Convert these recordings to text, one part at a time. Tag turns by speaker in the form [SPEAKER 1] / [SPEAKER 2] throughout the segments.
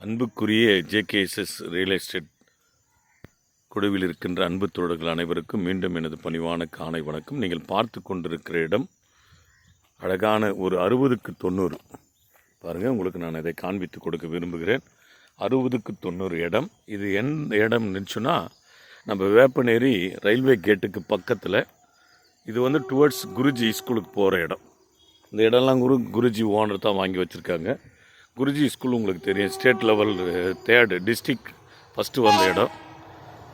[SPEAKER 1] அன்புக்குரிய ஜேகேஎஸ்எஸ் real estate குழுவில் இருக்கின்ற அன்பு தோழர்கள் அனைவருக்கும் மீண்டும் எனது பணிவான காலை வணக்கம். நீங்கள் பார்த்து கொண்டிருக்கிற இடம் அழகான ஒரு 60க்கு 90 பாருங்கள். உங்களுக்கு நான் இதை காண்பித்து கொடுக்க விரும்புகிறேன். 60க்கு 90 இடம். இது எந்த இடம் நினச்சுன்னா, நம்ம வேப்பநேரி ரயில்வே கேட்டுக்கு பக்கத்தில். இது டுவர்ட்ஸ் குருஜி ஸ்கூலுக்கு போகிற இடம். இந்த இடம்லாம் குருஜி ஓனர் தான் வாங்கி வச்சுருக்காங்க. குருஜி ஸ்கூல் உங்களுக்கு தெரியும், state level 3rd district first வந்த இடம்.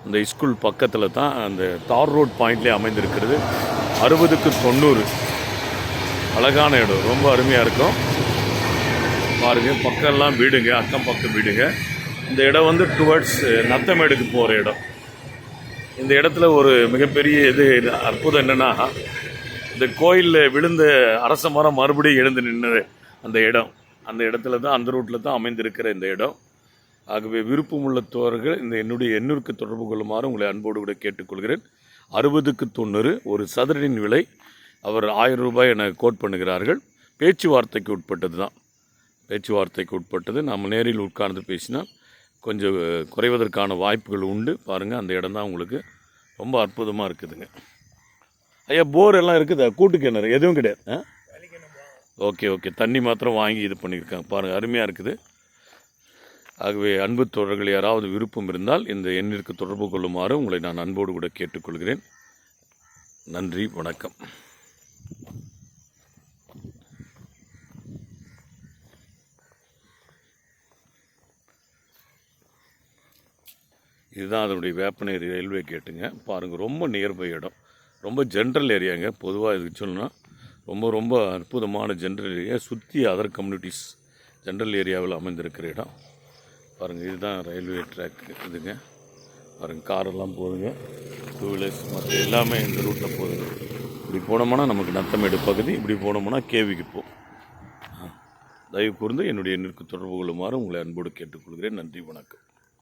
[SPEAKER 1] இந்த ஸ்கூல் பக்கத்தில் தான் அந்த தார் ரோட் பாயிண்ட்லேயே அமைந்திருக்கிறது. 60க்கு 90 அழகான இடம், ரொம்ப அருமையாக இருக்கும். பாருங்கள், பக்கம்லாம் வீடுங்க, அக்கம் பக்கம் வீடுங்க. இந்த இடம் டுவர்ட்ஸ் நத்தமேடுக்கு போகிற இடம். இந்த இடத்துல ஒரு மிகப்பெரிய அற்புதம் என்னென்னா, இந்த கோயிலில் விழுந்த அரச மரம் மறுபடியும் எழுந்து நின்றது அந்த இடத்துல தான், அந்த ரூட்டில் தான் அமைந்திருக்கிற இந்த இடம். ஆகவே விருப்பமுள்ள தோழர்கள் இந்த என்னுடைய எண்ணூருக்கு தொடர்பு கொள்ளுமாறு உங்களை அன்போடு கூட கேட்டுக்கொள்கிறேன். 60க்கு 90 ஒரு சதுரனின் விலை அவர் 1000 ரூபாய் என கோட் பண்ணுகிறார்கள். பேச்சுவார்த்தைக்கு உட்பட்டது தான், பேச்சுவார்த்தைக்கு உட்பட்டது. நம்ம நேரில் உட்கார்ந்து பேசினால் கொஞ்சம் குறைவதற்கான வாய்ப்புகள் உண்டு. பாருங்கள், அந்த இடம் தான் உங்களுக்கு ரொம்ப அற்புதமாக இருக்குதுங்க. ஐயா, போர் எல்லாம் இருக்குதா? கூட்டு கிணறு எதுவும் கிடையாது? ஓகே, தண்ணி மாத்திரம் வாங்கி இது பண்ணியிருக்காங்க. பாருங்கள், அருமையாக இருக்குது. ஆகவே அன்பு தோழர்கள் யாராவது விருப்பம் இருந்தால் இந்த எண்ணிற்கு தொடர்பு கொள்ளுமாறு உங்களை நான் அன்போடு கூட கேட்டுக்கொள்கிறேன். நன்றி, வணக்கம். இதுதான் அதனுடைய வேப்பநேரி ரயில்வே கேட்டுங்க. பாருங்கள், ரொம்ப நியர்பை இடம், ரொம்ப ஜென்ரல் ஏரியாங்க. பொதுவாக இதுக்கு சொல்லணும்னா ரொம்ப அற்புதமான ஜென்ரல் ஏரியா. சுற்றி அதர் கம்யூனிட்டிஸ் ஜென்ரல் ஏரியாவில் அமைந்திருக்கிற இடம். பாருங்கள், இதுதான் ரயில்வே ட்ராக் இதுங்க. பாருங்கள், காரெல்லாம் போகுதுங்க, 2 வீலர்ஸ் மற்ற எல்லாமே இந்த ரூட்டில் போகுதுங்க. இப்படி போனோம்னா நமக்கு நத்தமேடு பகுதி, இப்படி போனோம்னா கேவிக்கு போகும். தயவு கூர்ந்து என்னுடைய எண்ணிற்கு தொடர்பு கொள்ளுமாறு உங்களை அன்போடு கேட்டுக்கொள்கிறேன். நன்றி, வணக்கம்.